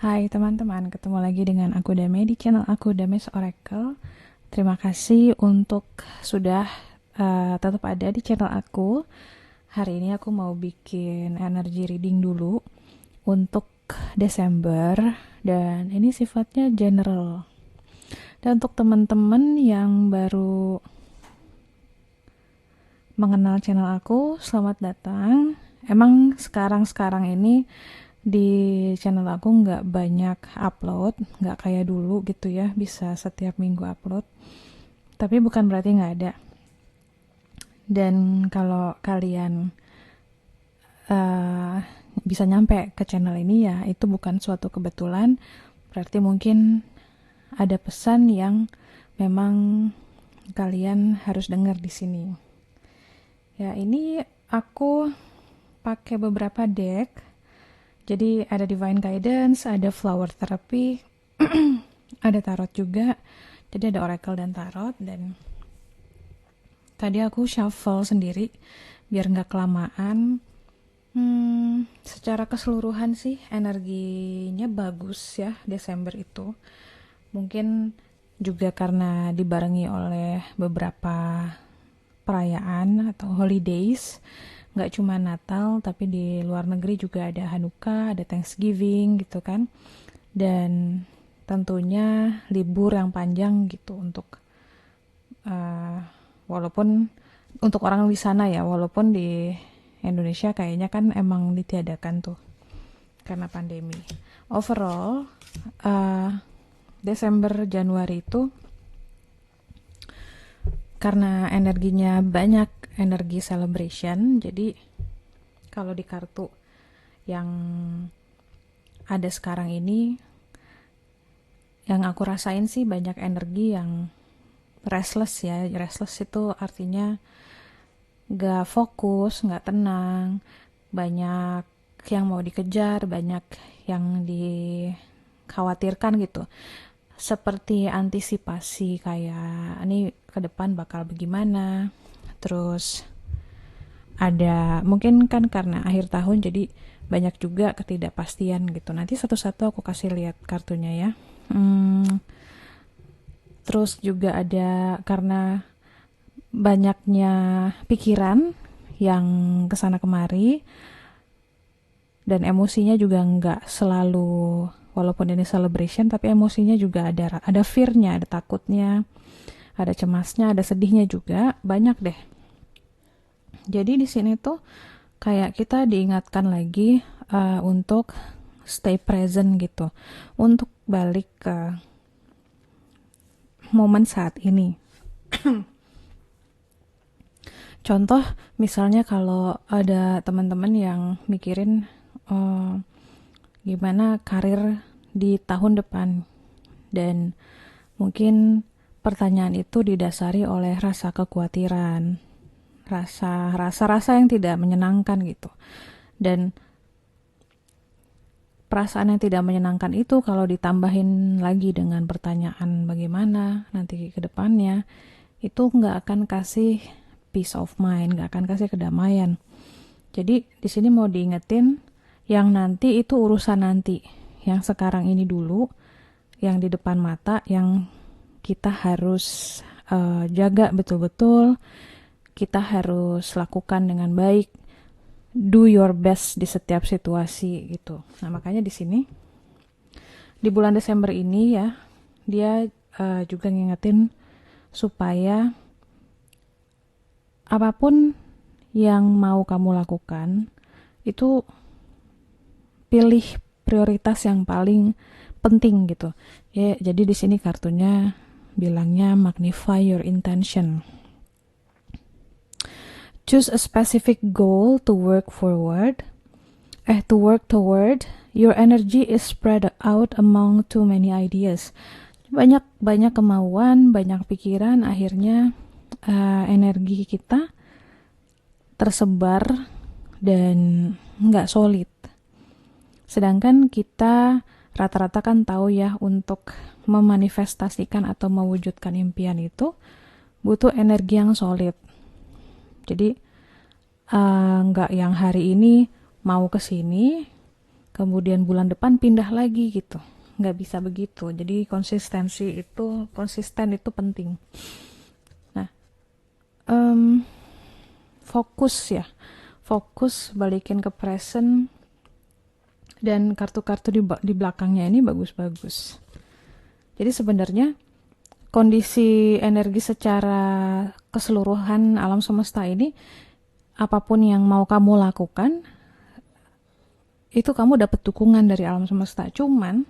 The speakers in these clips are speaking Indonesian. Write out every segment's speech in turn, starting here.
Hai teman-teman, ketemu lagi dengan aku Dame di channel aku Dame's Oracle. Terima kasih untuk sudah tetap ada di channel aku. Hari ini aku mau bikin energy reading dulu untuk Desember dan ini sifatnya general. Dan untuk teman-teman yang baru mengenal channel aku, selamat datang. Emang sekarang ini di channel aku nggak banyak upload, nggak kayak dulu gitu ya, bisa setiap minggu upload. Tapi bukan berarti nggak ada. Dan kalau kalian uh, bisa nyampe ke channel ini ya, itu bukan suatu kebetulan. Berarti mungkin ada pesan yang memang kalian harus dengar di sini. Ya, ini aku pakai beberapa deck. Jadi ada Divine Guidance, ada Flower Therapy, ada Tarot juga. Jadi ada Oracle dan Tarot. Dan tadi aku shuffle sendiri biar nggak kelamaan. Secara keseluruhan sih energinya bagus ya Desember itu. Mungkin juga karena dibarengi oleh beberapa perayaan atau holidays. Nggak cuma Natal, tapi di luar negeri juga ada Hanukkah, ada Thanksgiving gitu kan. Dan tentunya libur yang panjang gitu untuk walaupun untuk orang di sana ya, walaupun di Indonesia kayaknya kan emang ditiadakan tuh karena pandemi. Overall, Desember Januari itu karena energinya banyak, energi celebration, jadi kalau di kartu yang ada sekarang ini, yang aku rasain sih banyak energi yang restless ya. Restless itu artinya gak fokus, gak tenang, banyak yang mau dikejar, banyak yang dikhawatirkan gitu. Seperti antisipasi kayak ini ke depan bakal bagaimana. Terus ada mungkin kan karena akhir tahun jadi banyak juga ketidakpastian gitu. Nanti satu-satu aku kasih lihat kartunya ya. Terus juga ada karena banyaknya pikiran yang kesana kemari dan emosinya juga nggak selalu, walaupun ini celebration tapi emosinya juga ada fear-nya, ada takutnya, ada cemasnya, ada sedihnya juga, banyak deh. Jadi di sini tuh kayak kita diingatkan lagi untuk stay present gitu, untuk balik ke momen saat ini. Contoh misalnya kalau ada teman-teman yang mikirin gimana karir di tahun depan, dan mungkin pertanyaan itu didasari oleh rasa kekhawatiran, rasa yang tidak menyenangkan gitu. Dan perasaan yang tidak menyenangkan itu kalau ditambahin lagi dengan pertanyaan bagaimana nanti ke depannya, itu nggak akan kasih peace of mind, nggak akan kasih kedamaian. Jadi di sini mau diingetin yang nanti itu urusan nanti, yang sekarang ini dulu, yang di depan mata, yang kita harus jaga betul-betul, kita harus lakukan dengan baik, do your best di setiap situasi gitu. Nah makanya di sini di bulan Desember ini ya, dia juga ngingetin supaya apapun yang mau kamu lakukan itu pilih prioritas yang paling penting gitu. Ya, jadi di sini kartunya bilangnya magnify your intention. Choose a specific goal to work toward. Your energy is spread out among too many ideas. Banyak kemauan, banyak pikiran, akhirnya energi kita tersebar dan nggak solid. Sedangkan kita rata-rata kan tahu ya, untuk memanifestasikan atau mewujudkan impian itu butuh energi yang solid. Jadi nggak yang hari ini mau ke sini, kemudian bulan depan pindah lagi gitu. Nggak bisa begitu. Jadi konsisten itu penting. Nah, fokus balikin ke present, dan kartu-kartu di belakangnya ini bagus-bagus. Jadi sebenarnya kondisi energi secara keseluruhan alam semesta ini, apapun yang mau kamu lakukan, itu kamu dapat dukungan dari alam semesta. Cuman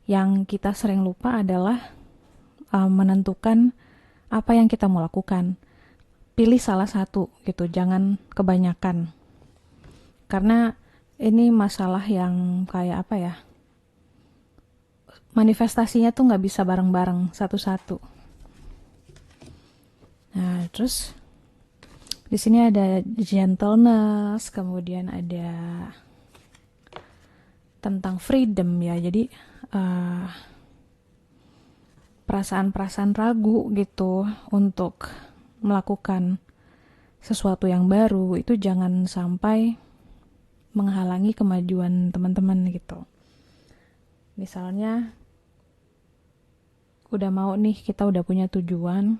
yang kita sering lupa adalah menentukan apa yang kita mau lakukan. Pilih salah satu gitu, jangan kebanyakan. Karena ini masalah yang kayak apa ya? Manifestasinya tuh nggak bisa bareng-bareng satu-satu. Nah, terus di sini ada gentleness, kemudian ada tentang freedom ya. Jadi perasaan-perasaan ragu gitu untuk melakukan sesuatu yang baru itu jangan sampai menghalangi kemajuan teman-teman gitu. Misalnya kita udah punya tujuan,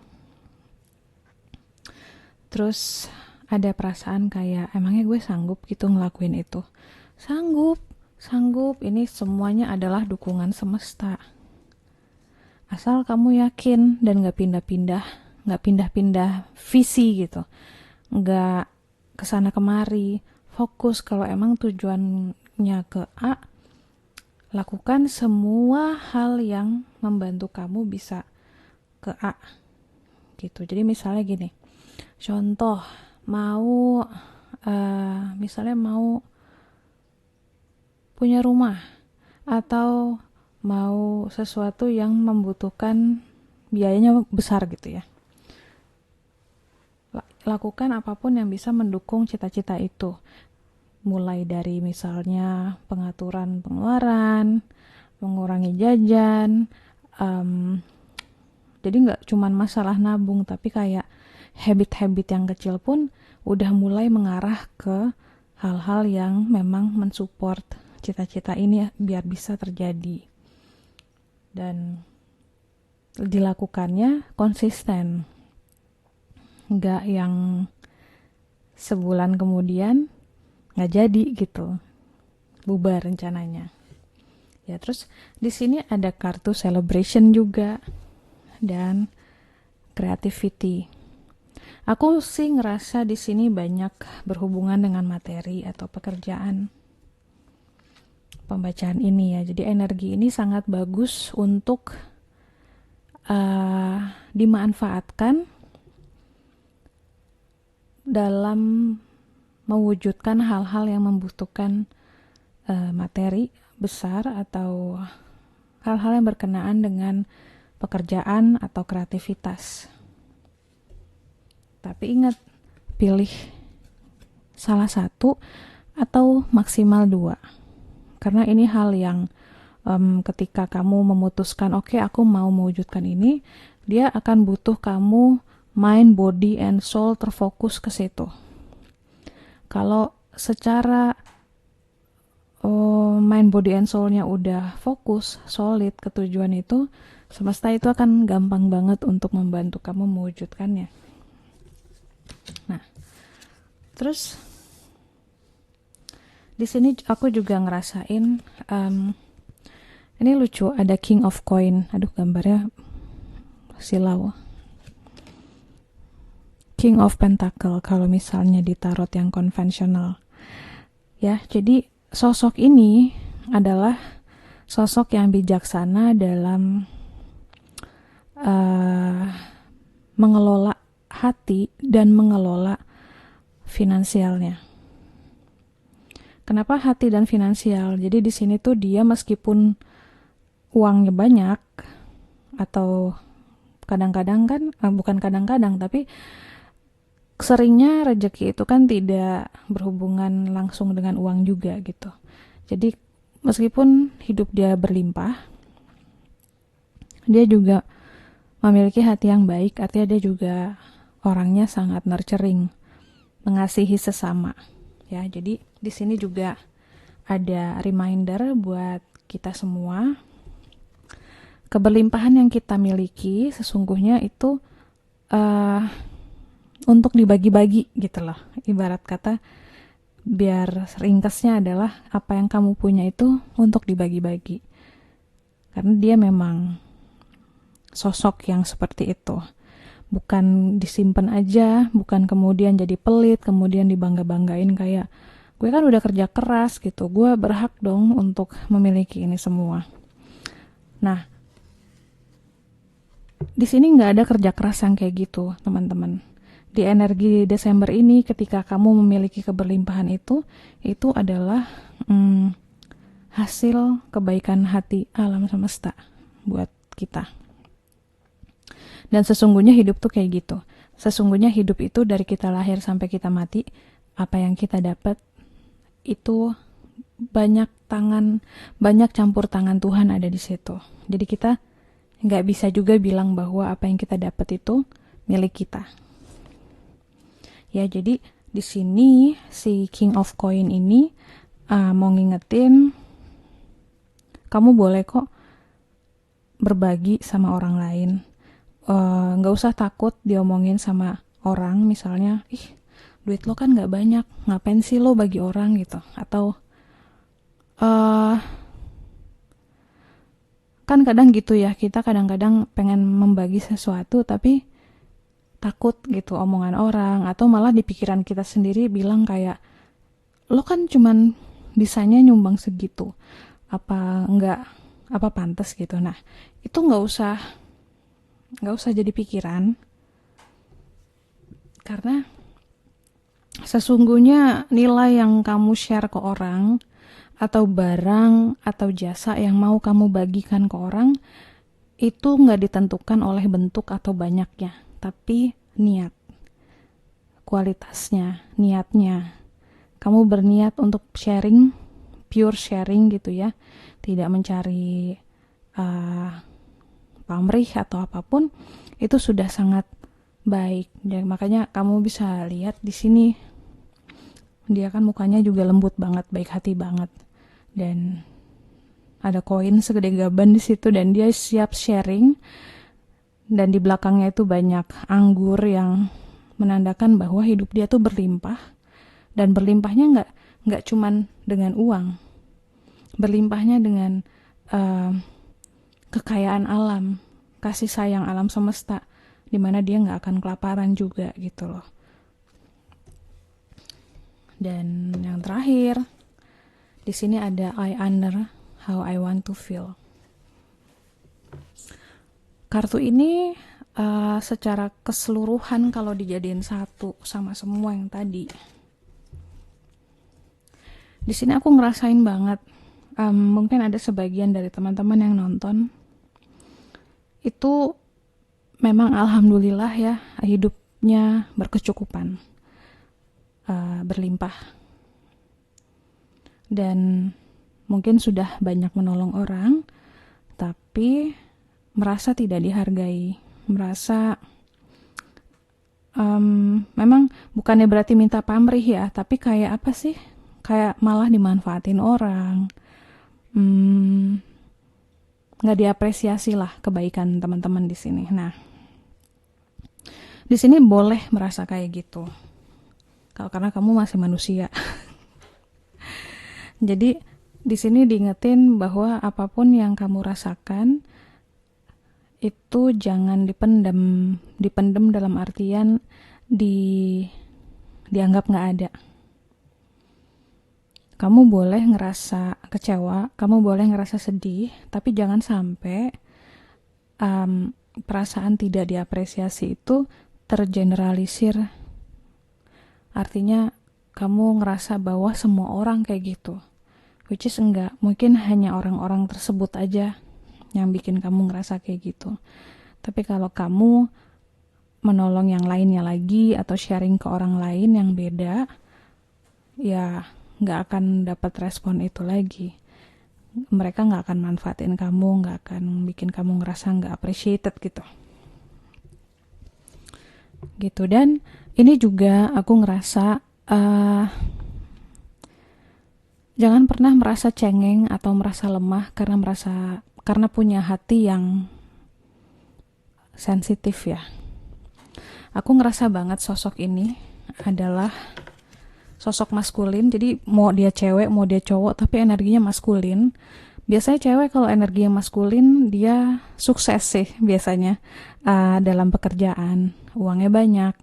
terus ada perasaan kayak emangnya gue sanggup gitu ngelakuin itu. Sanggup, ini semuanya adalah dukungan semesta. Asal kamu yakin dan gak pindah-pindah visi gitu, gak kesana kemari, fokus. Kalau emang tujuannya ke A, lakukan semua hal yang membantu kamu bisa ke A gitu. Jadi misalnya gini, contoh misalnya mau punya rumah atau mau sesuatu yang membutuhkan biayanya besar gitu ya. Lakukan apapun yang bisa mendukung cita-cita itu. Mulai dari misalnya pengaturan pengeluaran, mengurangi jajan, jadi nggak cuma masalah nabung, tapi kayak habit-habit yang kecil pun udah mulai mengarah ke hal-hal yang memang mensupport cita-cita ini ya, biar bisa terjadi. Dan dilakukannya konsisten, nggak yang sebulan kemudian nggak jadi gitu, bubar rencananya. Ya, terus di sini ada kartu celebration juga dan creativity. Aku sih ngerasa di sini banyak berhubungan dengan materi atau pekerjaan pembacaan ini ya. Jadi energi ini sangat bagus untuk dimanfaatkan dalam mewujudkan hal-hal yang membutuhkan materi besar atau hal-hal yang berkenaan dengan pekerjaan atau kreativitas. Tapi ingat, pilih salah satu atau maksimal 2. Karena ini hal yang ketika kamu memutuskan, oke, aku mau mewujudkan ini, dia akan butuh kamu mind, body, and soul terfokus ke situ. Kalau secara mind, body, and soul-nya udah fokus, solid ke tujuan itu, semesta itu akan gampang banget untuk membantu kamu mewujudkannya. Nah, terus di sini aku juga ngerasain ini lucu, ada King of Coin. Aduh, gambarnya silau. King of Pentacle kalau misalnya di tarot yang konvensional. Ya, jadi sosok ini adalah sosok yang bijaksana dalam mengelola hati dan mengelola finansialnya. Kenapa hati dan finansial? Jadi di sini tuh dia meskipun uangnya banyak, atau kadang-kadang kan, bukan kadang-kadang, tapi seringnya rezeki itu kan tidak berhubungan langsung dengan uang juga gitu. Jadi meskipun hidup dia berlimpah, dia juga memiliki hati yang baik, artinya dia juga orangnya sangat nurturing, mengasihi sesama. Ya, jadi di sini juga ada reminder buat kita semua. Keberlimpahan yang kita miliki sesungguhnya itu untuk dibagi-bagi gitu loh. Ibarat kata, biar ringkasnya adalah apa yang kamu punya itu untuk dibagi-bagi. Karena dia memang sosok yang seperti itu. Bukan disimpan aja, bukan kemudian jadi pelit, kemudian dibangga-banggain kayak gue kan udah kerja keras gitu, gue berhak dong untuk memiliki ini semua. Nah, di sini nggak ada kerja keras yang kayak gitu, teman-teman. Di energi Desember ini, ketika kamu memiliki keberlimpahan itu adalah hasil kebaikan hati alam semesta buat kita. Dan sesungguhnya hidup tuh kayak gitu. Sesungguhnya hidup itu dari kita lahir sampai kita mati, apa yang kita dapat itu banyak campur tangan Tuhan ada di situ. Jadi kita nggak bisa juga bilang bahwa apa yang kita dapat itu milik kita. Ya, jadi di sini si King of Coin ini mau ngingetin kamu boleh kok berbagi sama orang lain. Nggak usah takut diomongin sama orang, misalnya, ih duit lo kan nggak banyak, ngapain sih lo bagi orang gitu, atau kan kadang gitu ya, kita kadang-kadang pengen membagi sesuatu tapi takut gitu omongan orang, atau malah di pikiran kita sendiri bilang kayak lo kan cuman bisanya nyumbang segitu, apa pantas gitu. Nah, itu nggak usah jadi pikiran, karena sesungguhnya nilai yang kamu share ke orang, atau barang atau jasa yang mau kamu bagikan ke orang, itu nggak ditentukan oleh bentuk atau banyaknya, tapi niat, kualitasnya, niatnya. Kamu berniat untuk sharing, pure sharing gitu ya, tidak mencari pamrih atau apapun, itu sudah sangat baik. Dan makanya kamu bisa lihat di sini, dia kan mukanya juga lembut banget, baik hati banget, dan ada koin segede gaban di situ, dan dia siap sharing. Dan di belakangnya itu banyak anggur yang menandakan bahwa hidup dia tuh berlimpah, dan berlimpahnya nggak cuman dengan uang, berlimpahnya dengan kekayaan alam, kasih sayang alam semesta, dimana dia nggak akan kelaparan juga gitu loh. Dan yang terakhir, di sini ada I honor how I want to feel. Kartu ini secara keseluruhan kalau dijadiin satu sama semua yang tadi, di sini aku ngerasain banget. Mungkin ada sebagian dari teman-teman yang nonton itu memang alhamdulillah ya, hidupnya berkecukupan, berlimpah, dan mungkin sudah banyak menolong orang, tapi merasa tidak dihargai, merasa memang bukannya berarti minta pamrih ya, tapi kayak apa sih, kayak malah dimanfaatin orang, nggak diapresiasi lah kebaikan teman-teman di sini. Nah, di sini boleh merasa kayak gitu, karena kamu masih manusia. Jadi di sini diingetin bahwa apapun yang kamu rasakan itu jangan dipendem dalam artian dianggap nggak ada. Kamu boleh ngerasa kecewa, kamu boleh ngerasa sedih, tapi jangan sampai perasaan tidak diapresiasi itu tergeneralisir. Artinya kamu ngerasa bahwa semua orang kayak gitu, which is enggak. Mungkin hanya orang-orang tersebut aja yang bikin kamu ngerasa kayak gitu. Tapi kalau kamu menolong yang lainnya lagi, atau sharing ke orang lain yang beda, ya nggak akan dapat respon itu lagi. Mereka nggak akan manfaatin kamu, nggak akan bikin kamu ngerasa nggak appreciated gitu. Dan ini juga aku ngerasa Jangan pernah merasa cengeng atau merasa lemah karena punya hati yang sensitif ya. Aku ngerasa banget sosok ini adalah sosok maskulin, jadi mau dia cewek mau dia cowok tapi energinya maskulin. Biasanya cewek kalau energinya maskulin dia sukses sih biasanya, dalam pekerjaan, uangnya banyak.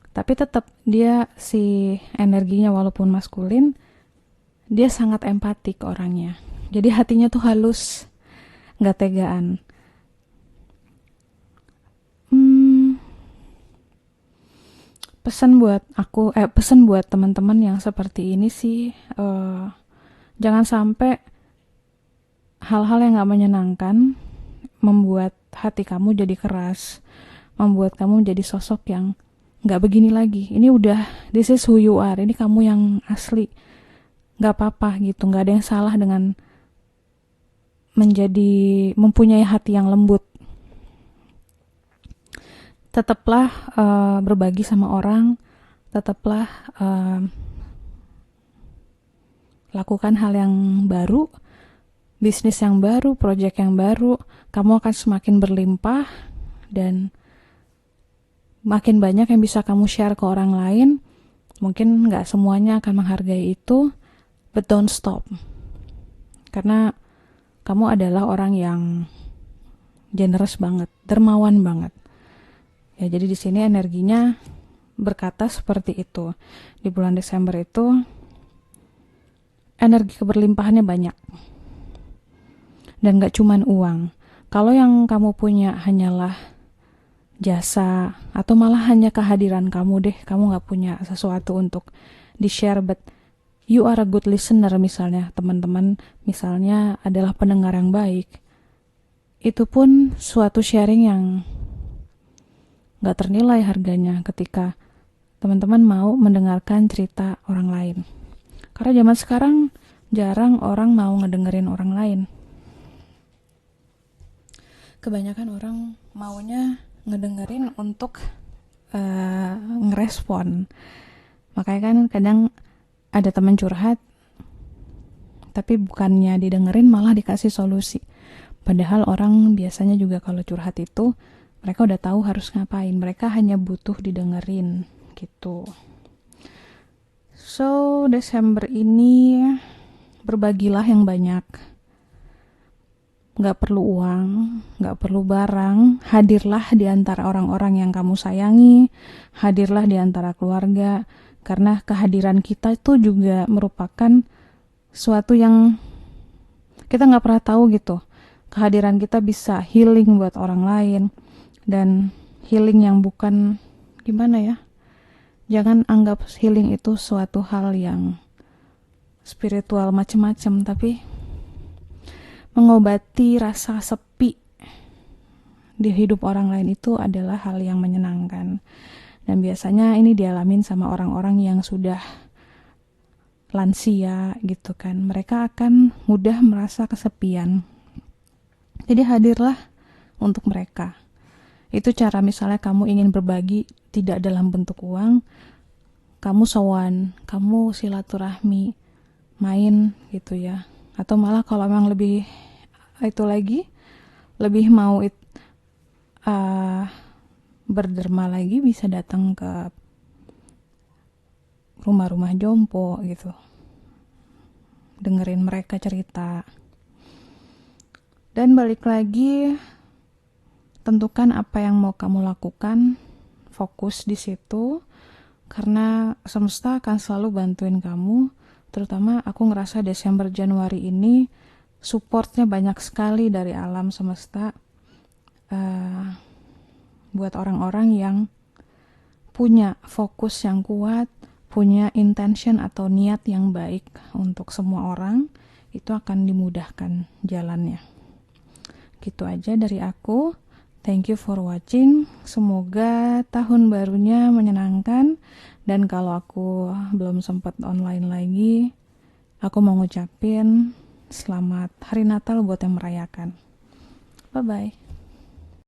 Tapi tetap dia si energinya walaupun maskulin, dia sangat empatik orangnya. Jadi hatinya tuh halus, nggak tegaan. Pesan buat teman-teman yang seperti ini sih, jangan sampai hal-hal yang nggak menyenangkan membuat hati kamu jadi keras, membuat kamu jadi sosok yang nggak begini lagi. Ini udah, this is who you are. Ini kamu yang asli. Nggak apa-apa gitu. Nggak ada yang salah dengan mempunyai hati yang lembut. Tetaplah berbagi sama orang. Tetaplah lakukan hal yang baru, bisnis yang baru, proyek yang baru. Kamu akan semakin berlimpah dan makin banyak yang bisa kamu share ke orang lain. Mungkin nggak semuanya akan menghargai itu, but don't stop. Karena kamu adalah orang yang generous banget, dermawan banget. Ya, jadi di sini energinya berkata seperti itu. Di bulan Desember itu energi keberlimpahannya banyak. Dan gak cuman uang. Kalau yang kamu punya hanyalah jasa atau malah hanya kehadiran kamu deh, kamu gak punya sesuatu untuk di-share, but you are a good listener misalnya, teman-teman misalnya adalah pendengar yang baik, itu pun suatu sharing yang gak ternilai harganya ketika teman-teman mau mendengarkan cerita orang lain. Karena zaman sekarang jarang orang mau ngedengerin orang lain. Kebanyakan orang maunya ngedengerin untuk ngerespon. Makanya kan kadang ada teman curhat, tapi bukannya didengerin malah dikasih solusi. Padahal orang biasanya juga kalau curhat itu mereka udah tahu harus ngapain. Mereka hanya butuh didengerin gitu. So, Desember ini berbagilah yang banyak. Gak perlu uang, gak perlu barang. Hadirlah di antara orang-orang yang kamu sayangi. Hadirlah di antara keluarga. Karena kehadiran kita itu juga merupakan suatu yang kita gak pernah tahu gitu. Kehadiran kita bisa healing buat orang lain. Dan healing yang bukan, gimana ya, jangan anggap healing itu suatu hal yang spiritual macem-macem, tapi mengobati rasa sepi di hidup orang lain itu adalah hal yang menyenangkan. Dan biasanya ini dialamin sama orang-orang yang sudah lansia gitu kan. Mereka akan mudah merasa kesepian. Jadi hadirlah untuk mereka. Itu cara misalnya kamu ingin berbagi tidak dalam bentuk uang, kamu sowan, kamu silaturahmi, main gitu ya. Atau malah kalau memang lebih itu lagi, lebih mau berderma lagi, bisa datang ke rumah-rumah jompo gitu. Dengerin mereka cerita. Dan balik lagi, tentukan apa yang mau kamu lakukan, fokus di situ, karena semesta akan selalu bantuin kamu. Terutama aku ngerasa Desember Januari ini supportnya banyak sekali dari alam semesta, buat orang-orang yang punya fokus yang kuat, punya intention atau niat yang baik untuk semua orang, itu akan dimudahkan jalannya. Gitu aja dari aku. Thank you for watching. Semoga tahun barunya menyenangkan. Dan kalau aku belum sempat online lagi, aku mau ngucapin selamat Hari Natal buat yang merayakan. Bye-bye.